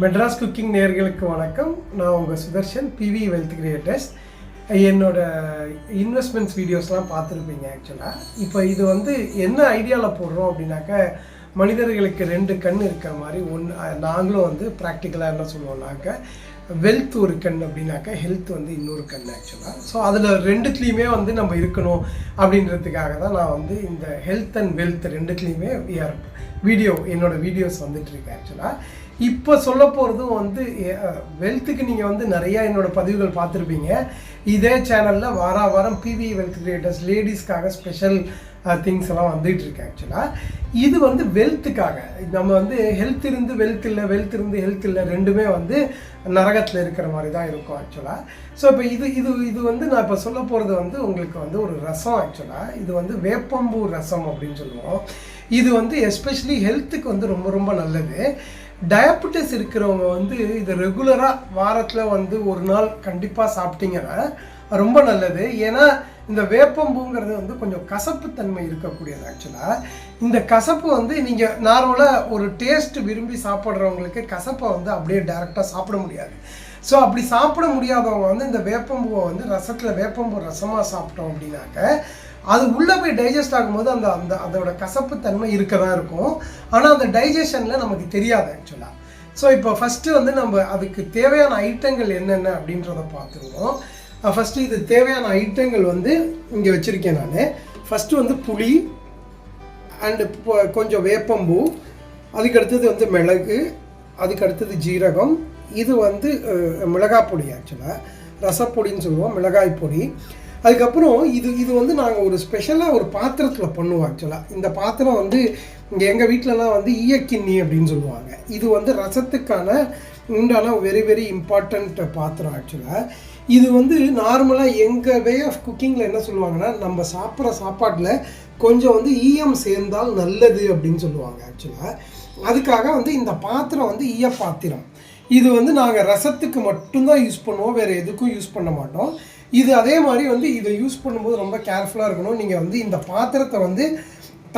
Madras cooking நேயர்களுக்கு வணக்கம். நான் உங்கள் சுதர்ஷன், பிவி வெல்த் கிரியேட்டர்ஸ். என்னோட இன்வெஸ்ட்மெண்ட்ஸ் வீடியோஸ்லாம் பார்த்துருப்பீங்க. ஆக்சுவலாக இப்போ இது வந்து என்ன ஐடியாவில் போடுறோம் அப்படின்னாக்கா, மனிதர்களுக்கு 2 கண் இருக்கிற மாதிரி நாங்களும் வந்து ப்ராக்டிக்கலாக என்ன சொல்லுவோம்னாக்கா, வெல்த் ஒரு கண் அப்படின்னாக்கா ஹெல்த் வந்து இன்னொரு கண் ஆக்சுவலாக. ஸோ அதில் 2த்துலேயுமே வந்து நம்ம இருக்கணும் அப்படின்றதுக்காக தான் நான் வந்து இந்த ஹெல்த் அண்ட் வெல்த் 2த்துலேயுமே என்னோடய வீடியோஸ் வந்துட்டுருக்கு. ஆக்சுவலாக இப்போ சொல்ல போகிறதும் வந்து வெல்த்துக்கு நீங்கள் வந்து நிறையா என்னோடய பதிவுகள் பார்த்துருப்பீங்க. இதே சேனலில் வாரம் பிவி வெல்த் கிரியேட்டர்ஸ் லேடிஸ்க்காக ஸ்பெஷல் திங்ஸ் எல்லாம் வந்துகிட்ருக்கு. ஆக்சுவலாக இது வந்து வெல்த்துக்காக. நம்ம வந்து ஹெல்த் இருந்து வெல்த் இல்லை, வெல்த் இருந்து ஹெல்த் இல்லை, ரெண்டுமே வந்து நரகத்தில் இருக்கிற மாதிரி தான் இருக்கும் ஆக்சுவலாக. ஸோ இப்போ இது வந்து நான் இப்போ சொல்ல போகிறது வந்து உங்களுக்கு வந்து ஒரு ரசம். ஆக்சுவலாக இது வந்து வேப்பம்பூ ரசம் அப்படின்னு சொல்லுவோம். இது வந்து எஸ்பெஷலி ஹெல்த்துக்கு வந்து ரொம்ப ரொம்ப நல்லது. டயபெட்டிஸ் இருக்கிறவங்க வந்து இது ரெகுலராக வாரத்தில் வந்து ஒரு நாள் கண்டிப்பாக சாப்பிட்டீங்கன்னா ரொம்ப நல்லது. ஏன்னா இந்த வேப்பம்பூங்கிறது வந்து கொஞ்சம் கசப்புத்தன்மை இருக்கக்கூடியது. ஆக்சுவலாக இந்த கசப்பு வந்து நீங்கள் நார்மலாக ஒரு டேஸ்ட் விரும்பி சாப்பிட்றவங்களுக்கு கசப்பை வந்து அப்படியே டைரெக்டாக சாப்பிட முடியாது. ஸோ அப்படி சாப்பிட முடியாதவங்க வந்து இந்த வேப்பம்பூவை வந்து வேப்பம்பூ ரசமாக சாப்பிட்டோம் அப்படின்னாக்க அது உள்ளே போய் டைஜஸ்ட் ஆகும்போது அதோட கசப்பு தன்மை இருக்க தான் இருக்கும். ஆனால் அந்த டைஜஷனில் நமக்கு தெரியாது ஆக்சுவலாக. ஸோ இப்போ ஃபஸ்ட்டு வந்து நம்ம அதுக்கு தேவையான ஐட்டங்கள் என்னென்ன அப்படின்றத பார்த்துருவோம். ஃபஸ்ட்டு இது தேவையான ஐட்டங்கள் வந்து இங்கே வச்சுருக்கேன் நான். ஃபஸ்ட்டு வந்து புளி அண்டு கொஞ்சம் வேப்பம்பூ, அதுக்கு அடுத்தது வந்து மிளகு, அதுக்கு அடுத்தது ஜீரகம், இது வந்து மிளகாய் பொடி, ஆக்சுவலாக ரசப்பொடின்னு சொல்லுவோம், மிளகாய் பொடி. அதுக்கப்புறம் இது வந்து நாங்கள் ஒரு ஸ்பெஷலாக ஒரு பாத்திரத்தில் பண்ணுவோம். ஆக்சுவலாக இந்த பாத்திரம் வந்து இங்கே எங்கள் வீட்டிலலாம் வந்து ஈயக்கிண்ணி அப்படின்னு சொல்லுவாங்க. இது வந்து ரசத்துக்கான உண்டான வெரி வெரி இம்பார்ட்டண்ட் பாத்திரம். ஆக்சுவலாக இது வந்து நார்மலாக எங்கள் வே ஆஃப் குக்கிங்கில் என்ன சொல்லுவாங்கன்னா, நம்ம சாப்பிட்ற சாப்பாட்டில் கொஞ்சம் வந்து ஈயம் சேர்ந்தால் நல்லது அப்படின்னு சொல்லுவாங்க. ஆக்சுவலாக அதுக்காக வந்து இந்த பாத்திரம் வந்து ஈய பாத்திரம். இது வந்து நாங்கள் ரசத்துக்கு மட்டும்தான் யூஸ் பண்ணுவோம், வேறு எதுக்கும் யூஸ் பண்ண மாட்டோம். இது அதே மாதிரி வந்து இதை யூஸ் பண்ணும்போது ரொம்ப கேர்ஃபுல்லாக இருக்கணும். நீங்கள் வந்து இந்த பாத்திரத்தை வந்து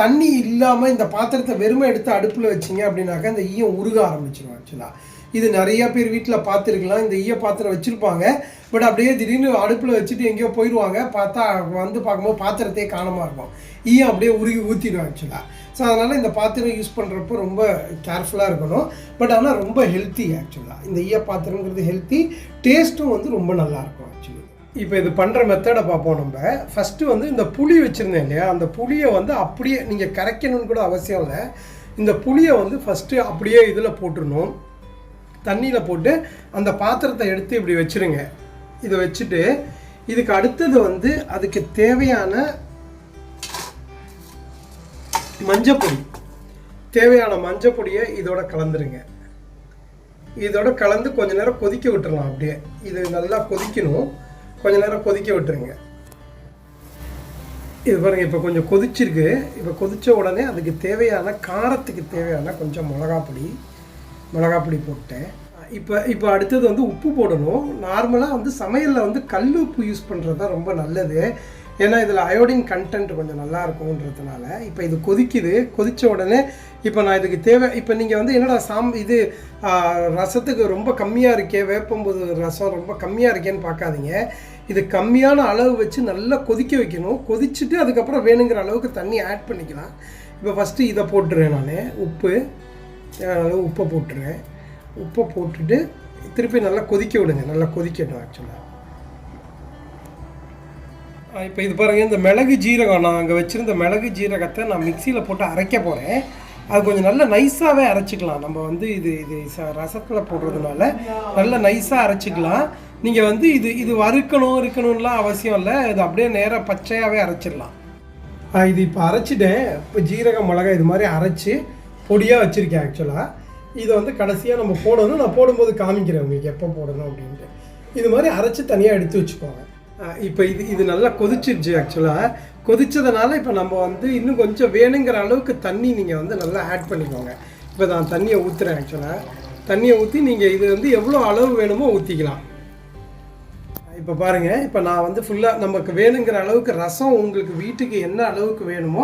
தண்ணி இல்லாமல் இந்த பாத்திரத்தை வெறுமை எடுத்து அடுப்பில் வச்சிங்க அப்படின்னாக்கா இந்த ஈயம் உருக ஆரம்பிச்சிடும். ஆக்சுவலாக இது நிறையா பேர் வீட்டில் பார்த்துருக்கலாம். இந்த ஈய பாத்திரம் வச்சுருப்பாங்க, பட் அப்படியே திடீர்னு அடுப்பில் வச்சுட்டு எங்கேயோ போயிடுவாங்க. பார்த்தா வந்து பார்க்கும்போது பாத்திரத்தையே காணமாக இருக்கும், ஈயம் அப்படியே உருகி ஊற்றிடும் ஆக்சுவலாக. ஸோ அதனால் இந்த பாத்திரம் யூஸ் பண்ணுறப்போ ரொம்ப கேர்ஃபுல்லாக இருக்கணும். பட் ஆனால் ரொம்ப ஹெல்த்தி. ஆக்சுவலாக இந்த ஈய பாத்திரங்கிறது ஹெல்த்தி, டேஸ்ட்டும் வந்து ரொம்ப நல்லாயிருக்கும். ஆக்சுவலி இப்போ இது பண்ணுற மெத்தடை பார்ப்போம். நம்ம ஃபஸ்ட்டு வந்து இந்த புளி வச்சுருந்தேன் இல்லையா, அந்த புளியை வந்து அப்படியே நீங்கள் கரைக்கணும்னு கூட அவசியம் இல்லை. இந்த புளியை வந்து ஃபஸ்ட்டு அப்படியே இதில் போட்டுடணும், தண்ணியில் போட்டு அந்த பாத்திரத்தை எடுத்து இப்படி வச்சுருங்க. இதை வச்சுட்டு இதுக்கு அடுத்தது வந்து அதுக்கு தேவையான மஞ்சப்பொடியை இதோட கலந்துருங்க. இதோட கலந்து கொஞ்ச நேரம் கொதிக்க விட்டுறலாம். அப்படியே இது நல்லா கொதிக்கணும், கொஞ்ச நேரம் கொதிக்க விட்டுருங்க. இது பாருங்கள், இப்போ கொஞ்சம் கொதிச்சிருக்கு. இப்போ கொதித்த உடனே அதுக்கு தேவையான காரத்துக்கு தேவையான கொஞ்சம் மிளகாய் பொடி போட்டேன். இப்போ அடுத்தது வந்து உப்பு போடணும். நார்மலாக வந்து சமையலில் வந்து கல் உப்பு யூஸ் பண்ணுறது தான் ரொம்ப நல்லது. ஏன்னா இதில் அயோடின் கண்டென்ட் கொஞ்சம் நல்லா இருக்கும்ன்றதுனால. இப்போ இது கொதித்த உடனே இப்போ நான் இதுக்கு இப்போ நீங்கள் வந்து என்னடா இது ரசத்துக்கு ரொம்ப கம்மியாக இருக்கே, வேப்பம்போது ரசம் ரொம்ப கம்மியாக இருக்கேன்னு பார்க்காதீங்க. இது கம்மியான அளவு வச்சு நல்லா கொதிக்க வைக்கணும். கொதிச்சுட்டு அதுக்கப்புறம் வேணுங்கிற அளவுக்கு தண்ணி ஆட் பண்ணிக்கலாம். இப்போ ஃபஸ்ட்டு இதை போட்டுருவேன் நான், உப்பு தேவையான அளவு உப்பை போட்டுருவேன். உப்பை போட்டுட்டு திருப்பி நல்லா கொதிக்க விடுங்க, நல்லா கொதிக்கட்டும். ஆக்சுவலாக இப்போ இது பாருங்கள், இந்த மிளகு ஜீரகம் நான் அங்கே வச்சுருந்த மிளகு ஜீரகத்தை நான் மிக்சியில் போட்டு அரைக்க போகிறேன். அது கொஞ்சம் நல்லா நைஸாகவே அரைச்சிக்கலாம். நம்ம வந்து இது ரசத்தில் போடுறதுனால நல்லா நைஸாக அரைச்சிக்கலாம். நீங்கள் வந்து இது இருக்கணும்லாம் அவசியம் இல்லை. இது அப்படியே நேராக பச்சையாகவே அரைச்சிடலாம். இது இப்போ அரைச்சிட்டேன். இப்போ ஜீரகம் மிளகாய் இது மாதிரி அரைச்சி பொடியாக வச்சுருக்கேன். ஆக்சுவலாக இதை வந்து கடைசியாக நம்ம போடணும். நான் போடும்போது காமிக்கிறேன் உங்களுக்கு எப்போ போடணும் அப்படின்ட்டு. இது மாதிரி அரைச்சி தனியாக எடுத்து வச்சுக்கோங்க. இப்போ இது நல்லா கொதிச்சிருச்சு. ஆக்சுவலாக கொதித்ததுனால இப்போ நம்ம வந்து இன்னும் கொஞ்சம் வேணுங்கிற அளவுக்கு தண்ணி நீங்கள் வந்து நல்லா ஆட் பண்ணிக்கோங்க. இப்போ நான் தண்ணியை ஊற்றுறேன். ஆக்சுவலாக தண்ணியை ஊற்றி நீங்கள் இது வந்து எவ்வளோ அளவு வேணுமோ ஊற்றிக்கலாம். இப்போ இப்போ பாருங்கள், இப்போ நான் வந்து ஃபுல்லாக நமக்கு வேணுங்கிற அளவுக்கு ரசம் உங்களுக்கு வீட்டுக்கு என்ன அளவுக்கு வேணுமோ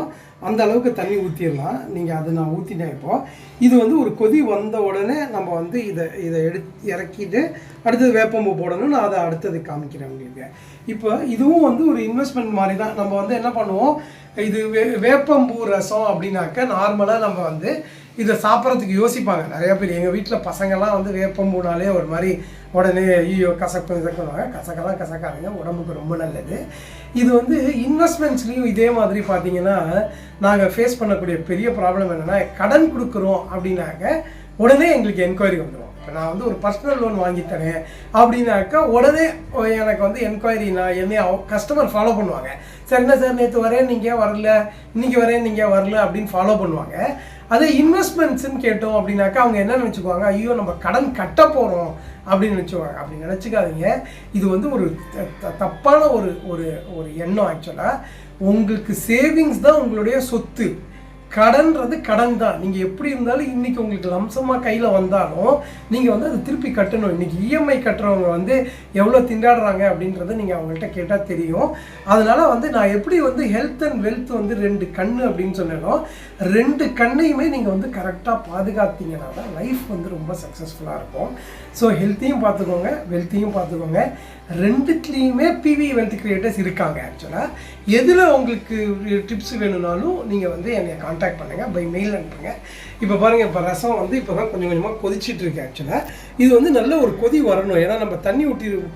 அந்த அளவுக்கு தண்ணி ஊற்றிடலாம். நீங்கள் அது நான் ஊற்றினேன். இப்போது இது வந்து ஒரு கொதி வந்த உடனே நம்ம வந்து இதை இறக்கிட்டு அடுத்தது வேப்பம்பூ போடணும். நான் அதை அடுத்தது காமிக்கிறேன் உங்களுக்கு. இப்போ இதுவும் வந்து ஒரு இன்வெஸ்ட்மெண்ட் மாதிரி தான். நம்ம வந்து என்ன பண்ணுவோம், இது வேப்பம்பூ ரசம் அப்படின்னாக்க நார்மலாக நம்ம வந்து இதை சாப்பிட்றதுக்கு யோசிப்பாங்க நிறையா பேர். எங்கள் வீட்டில் பசங்கள்லாம் வந்து வேப்பம்பூனாலே ஒரு மாதிரி உடனே ஐயோ கசக்குவாங்க. கசக்கெல்லாம் கசக்காதுங்க, உடம்புக்கு ரொம்ப நல்லது. இது வந்து இன்வெஸ்ட்மெண்ட்ஸ்லேயும் இதே மாதிரி பார்த்தீங்கன்னா நாங்கள் ஃபேஸ் பண்ணக்கூடிய பெரிய ப்ராப்ளம் என்னென்னா, கடன் கொடுக்குறோம் அப்படின்னாக்க உடனே எங்களுக்கு என்கொயரி வந்துடும். இப்போ நான் வந்து ஒரு பர்சனல் லோன் வாங்கித்தரேன் அப்படின்னாக்கா உடனே எனக்கு வந்து என்கொயரி, நான் என்னை கஸ்டமர் ஃபாலோ பண்ணுவாங்க. சார் என்ன சார் நேற்று வரேன் நீங்கள் வரல, இன்றைக்கி வரேன் நீங்கள் வரல அப்படின்னு ஃபாலோ பண்ணுவாங்க. அதே இன்வெஸ்ட்மெண்ட்ஸ்ன்னு கேட்டோம் அப்படின்னாக்கா அவங்க என்ன நினச்சிக்குவாங்க, ஐயோ நம்ம கடன் கட்ட போகிறோம் அப்படின்னு நினச்சிக்குவாங்க. அப்படி நினச்சிக்காதீங்க. இது வந்து ஒரு தப்பான ஒரு எண்ணம். ஆக்சுவலாக உங்களுக்கு சேவிங்ஸ் தான் உங்களுடைய சொத்து. கடன்றது கடன் தான். நீங்கள் எப்படி இருந்தாலும் இன்றைக்கி உங்களுக்கு லம்சமாக கையில் வந்தாலும் நீங்கள் வந்து அதை திருப்பி கட்டணும். இன்றைக்கி இஎம்ஐ கட்டுறவங்க வந்து எவ்வளோ திண்டாடுறாங்க அப்படின்றத நீங்கள் அவங்கள்ட்ட கேட்டால் தெரியும். அதனால் வந்து நான் எப்படி வந்து ஹெல்த் அண்ட் வெல்த் வந்து 2 கண் அப்படின்னு சொன்னேனோ, 2 கண்ணையுமே நீங்கள் வந்து கரெக்டாக பாதுகாத்தீங்கன்னா தான் லைஃப் வந்து ரொம்ப சக்ஸஸ்ஃபுல்லாக இருக்கும். ஸோ ஹெல்த்தையும் பார்த்துக்கோங்க, வெல்த்தையும் பார்த்துக்கோங்க. 2த்துலேயுமே பிவி வெல்த் கிரியேட்டர்ஸ் இருக்காங்க. ஆக்சுவலாக எதில் உங்களுக்கு டிப்ஸ் வேணும்னாலும் நீங்கள் வந்து என்னை கான்டாக்ட் பண்ணுங்கள், பை மெயில் அனுப்புங்க. இப்போ பாருங்கள், இப்போ ரசம் வந்து இப்போ தான் கொஞ்சம் கொஞ்சமாக கொதிச்சிட்டு இருக்கு. ஆக்சுவலாக இது வந்து நல்ல ஒரு கொதி வரணும். ஏன்னா நம்ம தண்ணி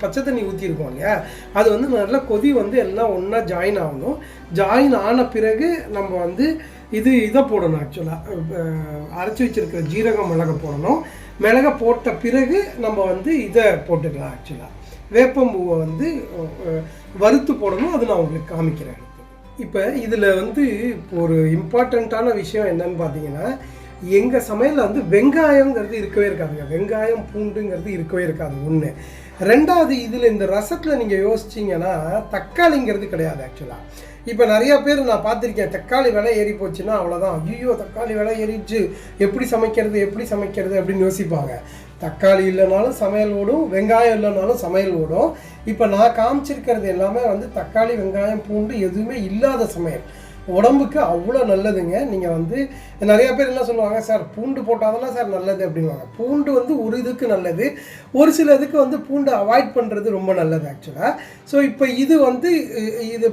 பச்சை தண்ணி ஊற்றிருக்கோம் இல்லையா, அது வந்து நல்ல கொதி வந்து எல்லாம் ஒன்றா ஜாயின் ஆகணும். ஜாயின் ஆன பிறகு நம்ம வந்து இதை போடணும். ஆக்சுவலாக அரைச்சி வச்சுருக்கிற ஜீரகம் மிளகை போடணும். மிளகை போட்ட பிறகு நம்ம வந்து இதை போட்டுக்கலாம். ஆக்சுவலாக வேப்பம்பூவை வந்து வறுத்து போடணும். அது நான் உங்களுக்கு காமிக்கிறேன். இப்போ இதில் வந்து ஒரு இம்பார்ட்டண்ட்டான விஷயம் என்னன்னு பார்த்தீங்கன்னா, எங்கள் சமையலில் வந்து வெங்காயங்கிறது இருக்கவே இருக்காதுங்க. வெங்காயம் பூண்டுங்கிறது இருக்கவே இருக்காது. 1. 2வது, இதில் இந்த ரசத்தில் நீங்கள் யோசிச்சிங்கன்னா தக்காளிங்கிறது கிடையாது. ஆக்சுவலாக இப்போ நிறையா பேர் நான் பார்த்துருக்கேன், தக்காளி விலை ஏறி போச்சுன்னா அவ்வளோதான், ஐயோ தக்காளி விலை ஏறிச்சு, எப்படி சமைக்கிறது அப்படின்னு யோசிப்பாங்க. தக்காளி இல்லைனாலும் சமையல் ஓடும், வெங்காயம் இல்லைனாலும் சமையல் ஓடும். இப்போ நான் காமிச்சிருக்கிறது எல்லாமே வந்து தக்காளி, வெங்காயம், பூண்டு எதுவுமே இல்லாத சமையல். உடம்புக்கு அவ்வளோ நல்லதுங்க. நீங்கள் வந்து நிறையா பேர் என்ன சொல்லுவாங்க, சார் பூண்டு போட்டால் சார் நல்லது அப்படின்வாங்க. பூண்டு வந்து ஒரு இதுக்கு நல்லது, ஒரு சில இதுக்கு வந்து பூண்டை அவாய்ட் பண்ணுறது ரொம்ப நல்லது. ஆக்சுவலாக ஸோ இப்போ இது வந்து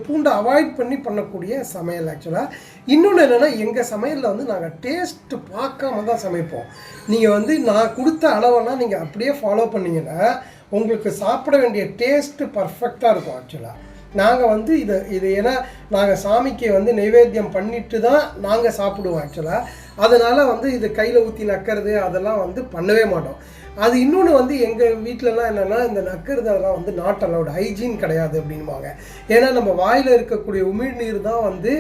பூண்டை அவாய்ட் பண்ணி பண்ணக்கூடிய சமையல். ஆக்சுவலாக இன்னொன்று என்னென்னா, எங்கள் சமையலில் வந்து நாங்கள் டேஸ்ட்டு பார்க்காம தான் சமைப்போம். நீங்கள் வந்து நான் கொடுத்த அளவெல்லாம் நீங்கள் அப்படியே ஃபாலோ பண்ணிங்கன்னா உங்களுக்கு சாப்பிட வேண்டிய டேஸ்ட்டு பர்ஃபெக்டாக இருக்கும். ஆக்சுவலாக நாங்கள் வந்து இது ஏன்னா நாங்கள் சாமிக்கு வந்து நைவேத்தியம் பண்ணிட்டு தான் நாங்கள் சாப்பிடுவோம். ஆக்சுவலாக அதனால் வந்து இது கையில் ஊற்றி நக்கிறது அதெல்லாம் வந்து பண்ணவே மாட்டோம். அது இன்னொன்று வந்து எங்கள் வீட்டிலலாம் என்னென்னா, இந்த நக்கிறது அதெல்லாம் வந்து நாட் அலவுட், ஹைஜீன் கிடையாது அப்படின்வாங்க. ஏன்னா நம்ம வாயில் இருக்கக்கூடிய உமிழ்நீர் தான் வந்து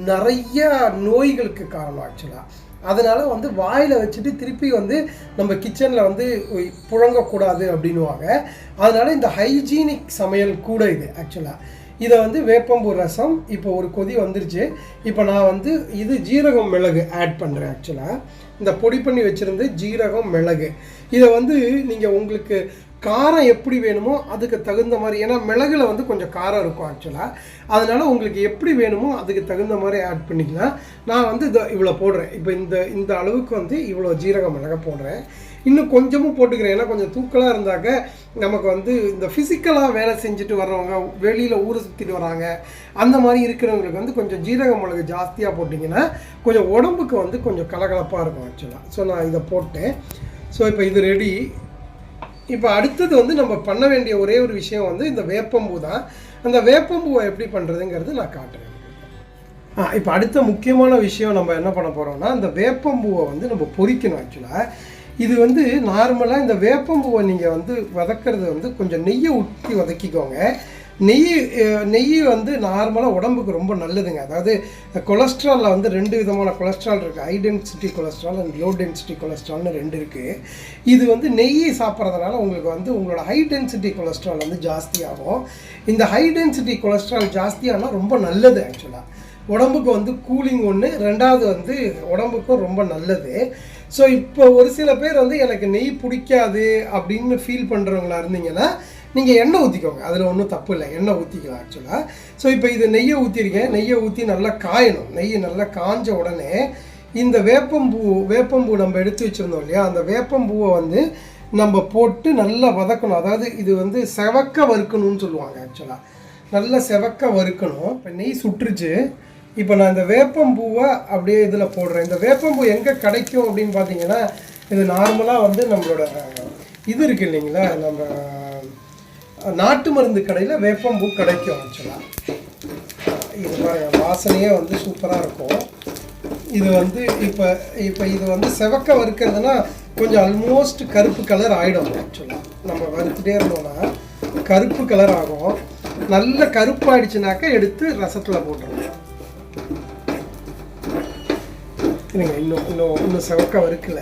நிறைய நோய்களுக்கு காரணம். ஆக்சுவலாக அதனால் வந்து வாயில் வச்சுட்டு திருப்பி வந்து நம்ம கிச்சனில் வந்து புழங்கக்கூடாது அப்படின்வாங்க. அதனால் இந்த ஹைஜீனிக் சமையல் கூட இது. ஆக்சுவலாக இதை வந்து வேப்பம்பூ ரசம் இப்போ ஒரு கொதி வந்துருச்சு. இப்போ நான் வந்து இது ஜீரகம் மிளகு ஆட் பண்ணுறேன். ஆக்சுவலாக இந்த பொடி பண்ணி வச்சுருந்து ஜீரகம் மிளகு இதை வந்து நீங்கள் உங்களுக்கு காரம் எப்படி வேணுமோ அதுக்கு தகுந்த மாதிரி, ஏன்னா மிளகுல வந்து கொஞ்சம் காரம் இருக்கும். ஆக்சுவலாக அதனால் உங்களுக்கு எப்படி வேணுமோ அதுக்கு தகுந்த மாதிரி ஆட் பண்ணிக்கலாம். நான் வந்து இவ்வளோ போடுறேன். இப்போ இந்த அளவுக்கு வந்து இவ்வளோ ஜீரக மிளகை போடுறேன். இன்னும் கொஞ்சமும் போட்டுக்கிறேன். ஏன்னா கொஞ்சம் தூக்கலாக இருந்தாக்க நமக்கு வந்து இந்த ஃபிசிக்கலாக வேலை செஞ்சுட்டு வர்றவங்க, வெளியில் ஊரை சுற்றிட்டு வராங்க, அந்த மாதிரி இருக்கிறவங்களுக்கு வந்து கொஞ்சம் ஜீரக மிளகு ஜாஸ்தியாக போட்டிங்கன்னா கொஞ்சம் உடம்புக்கு வந்து கொஞ்சம் கலகலப்பாக இருக்கும். ஆக்சுவலாக ஸோ நான் இதை போட்டேன். ஸோ இப்போ இது ரெடி. இப்போ அடுத்தது வந்து நம்ம பண்ண வேண்டிய ஒரே ஒரு விஷயம் வந்து இந்த வேப்பம்பூ தான். அந்த வேப்பம்பூவை எப்படி பண்ணுறதுங்கிறது நான் காட்டுறேன். இப்போ அடுத்த முக்கியமான விஷயம் நம்ம என்ன பண்ண போகிறோம்னா, இந்த வேப்பம்பூவை வந்து நம்ம பொரிக்கணும். ஆக்சுவலாக இது வந்து நார்மலாக இந்த வேப்பம்பூவை நீங்கள் வந்து வதக்கிறது வந்து கொஞ்சம் நெய்யை ஊற்றி வதக்கிக்கோங்க. நெய் வந்து நார்மலாக உடம்புக்கு ரொம்ப நல்லதுங்க. அதாவது கொலஸ்ட்ராலில் வந்து 2 விதமான கொலஸ்ட்ரால் இருக்குது. High density cholesterol and low density கொலஸ்ட்ரால்னு 2 இருக்குது. இது வந்து நெய் சாப்பிட்றதுனால உங்களுக்கு வந்து உங்களோட ஹை டென்சிட்டி கொலஸ்ட்ரால் வந்து ஜாஸ்தியாகும். இந்த ஹை டென்சிட்டி கொலஸ்ட்ரால் ஜாஸ்தியானால் ரொம்ப நல்லது. ஆக்சுவலாக உடம்புக்கு வந்து கூலிங் ஒன்று, ரெண்டாவது வந்து உடம்புக்கும் ரொம்ப நல்லது. ஸோ இப்போ ஒரு சில பேர் வந்து எனக்கு நெய் பிடிக்காது அப்படின்னு ஃபீல் பண்ணுறவங்களா இருந்தீங்கன்னா நீங்கள் எண்ணெய் ஊற்றிக்கோங்க, அதில் ஒன்றும் தப்பு இல்லை, எண்ணெய் ஊற்றிக்கலாம் ஆக்சுவலாக. ஸோ இப்போ இது நெய்யை ஊற்றிருக்கேன், நெய்யை ஊற்றி நல்லா காயணும். நெய் நல்லா காஞ்ச உடனே இந்த வேப்பம்பூ நம்ம எடுத்து வச்சுருந்தோம் இல்லையா, அந்த வேப்பம்பூவை வந்து நம்ம போட்டு நல்லா வதக்கணும். அதாவது இது வந்து செவக்க வறுக்கணும்னு சொல்லுவாங்க ஆக்சுவலாக, நல்லா செவக்க வறுக்கணும். இப்போ நெய் சுட்டுருச்சு. இப்போ நான் இந்த வேப்பம்பூவை அப்படியே இதில் போடுறேன். இந்த வேப்பம்பூ எங்கே கிடைக்கும் அப்படின்னு பார்த்தீங்கன்னா, இது நார்மலாக வந்து நம்மளோட இது இருக்குது இல்லைங்களா, நம்ம நாட்டு மருந்து கடையில் வேப்பம்பூ கிடைக்கும் ஆக்சுவலாக. இது பாருங்கள், வாசனையே வந்து சூப்பராக இருக்கும். இது வந்து இப்போ இது வந்து செவக்க வறுக்கிறதுனா கொஞ்சம் ஆல்மோஸ்ட் கருப்பு கலர் ஆகிடும் ஆக்சுவலாக. நம்ம வறுத்துட்டே இருந்தோம்னா கருப்பு கலர் ஆகும். நல்ல கருப்பாயிடுச்சுனாக்கா எடுத்து ரசத்தில் போட்டுருவோம். இல்லைங்க, இன்னும் செவக்க வறுக்கல.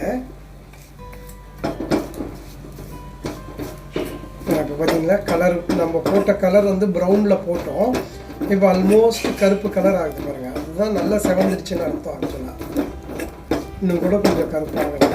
இப்போ பார்த்தீங்களா கலர், நம்ம போட்ட கலர் வந்து ப்ரௌனில் போட்டோம். இப்போ ஆல்மோஸ்ட் கருப்பு கலர் ஆகுது பாருங்கள். அதுதான் நல்லா செவந்துடுச்சுன்னு அர்த்தம் ஆக்சுவலாக. இன்னும் கூட கொஞ்சம் கருப்பாகுங்க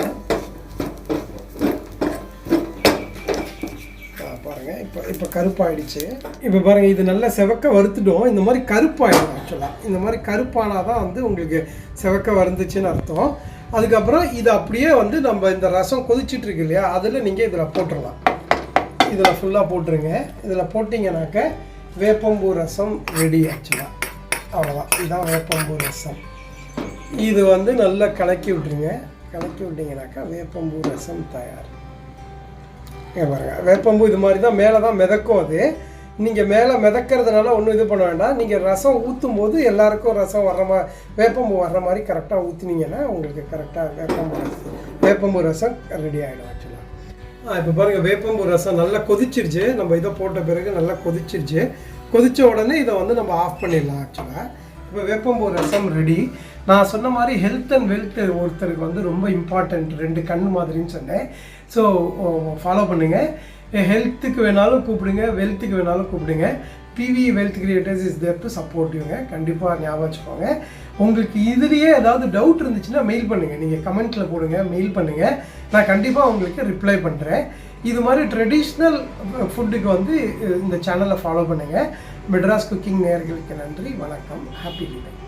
பாருங்கள். இப்போ கருப்பாயிடுச்சு. இப்போ பாருங்கள், இது நல்லா செவக்க வறுத்துட்டோம். இந்த மாதிரி கருப்பாயிடும் ஆக்சுவலாக. இந்த மாதிரி கருப்பானால் தான் வந்து உங்களுக்கு செவக்க வறுந்துச்சுன்னு அர்த்தம். அதுக்கப்புறம் இது அப்படியே வந்து நம்ம இந்த ரசம் கொதிச்சிட்டு இருக்கு இல்லையா, அதில் நீங்கள் இதில் போட்டுடலாம். இதில் ஃபுல்லாக போட்டுருங்க. இதில் போட்டிங்கனாக்க வேப்பம்பூ ரசம் ரெடி ஆக்சுவலாக. அவ்வளோதான், இதுதான் வேப்பம்பூ ரசம். இது வந்து நல்லா கலக்கி விட்டுருங்க. கலக்கி விட்டிங்கனாக்கா வேப்பம்பூ ரசம் தயார். பாருங்கள், வேப்பம்பூ இது மாதிரி தான் மேலே தான் மிதக்கும். அது நீங்கள் மேலே மிதக்கிறதுனால ஒன்றும் இது பண்ண வேண்டாம். நீங்கள் ரசம் ஊற்றும் போது எல்லாருக்கும் ரசம் வர்ற மாதிரி, வேப்பம்பூ வர்ற மாதிரி கரெக்டாக ஊற்றினீங்கன்னா உங்களுக்கு கரெக்டாக வேப்பம்பூ ரசம் ரெடி ஆகிடும் ஆக்சுவலாக. இப்போ பாருங்கள், வேப்பம்பூ ரசம் நல்லா கொதிச்சிருச்சு. நம்ம இதை போட்ட பிறகு நல்லா கொதிச்சிருச்சு. கொதித்த உடனே இதை வந்து நம்ம ஆஃப் பண்ணிடலாம் ஆக்சுவலாக. இப்போ வேப்பம்பூ ரசம் ரெடி. நான் சொன்ன மாதிரி ஹெல்த் அண்ட் வெல்த் ஒருத்தருக்கு வந்து ரொம்ப இம்பார்ட்டண்ட், 2 கண் மாதிரின்னு சொன்னேன். ஸோ ஃபாலோ பண்ணுங்கள். ஹெல்த்துக்கு வேணாலும் கூப்பிடுங்க, வெல்த்துக்கு வேணாலும் கூப்பிடுங்க. PV wealth creators is there to support யூங்க. கண்டிப்பாக ஞாபகம் வச்சுக்கோங்க. உங்களுக்கு இதுலேயே ஏதாவது டவுட் இருந்துச்சுன்னா மெயில் பண்ணுங்கள். நீங்கள் கமெண்ட்டில் போடுங்க, மெயில் பண்ணுங்கள். நான் கண்டிப்பாக உங்களுக்கு ரிப்ளை பண்ணுறேன். இது மாதிரி ட்ரெடிஷ்னல் ஃபுட்டுக்கு வந்து இந்த சேனலை ஃபாலோ பண்ணுங்கள். மெட்ராஸ் குக்கிங் நேயர்களுக்கு நன்றி, வணக்கம், ஹாப்பி லிவிங்.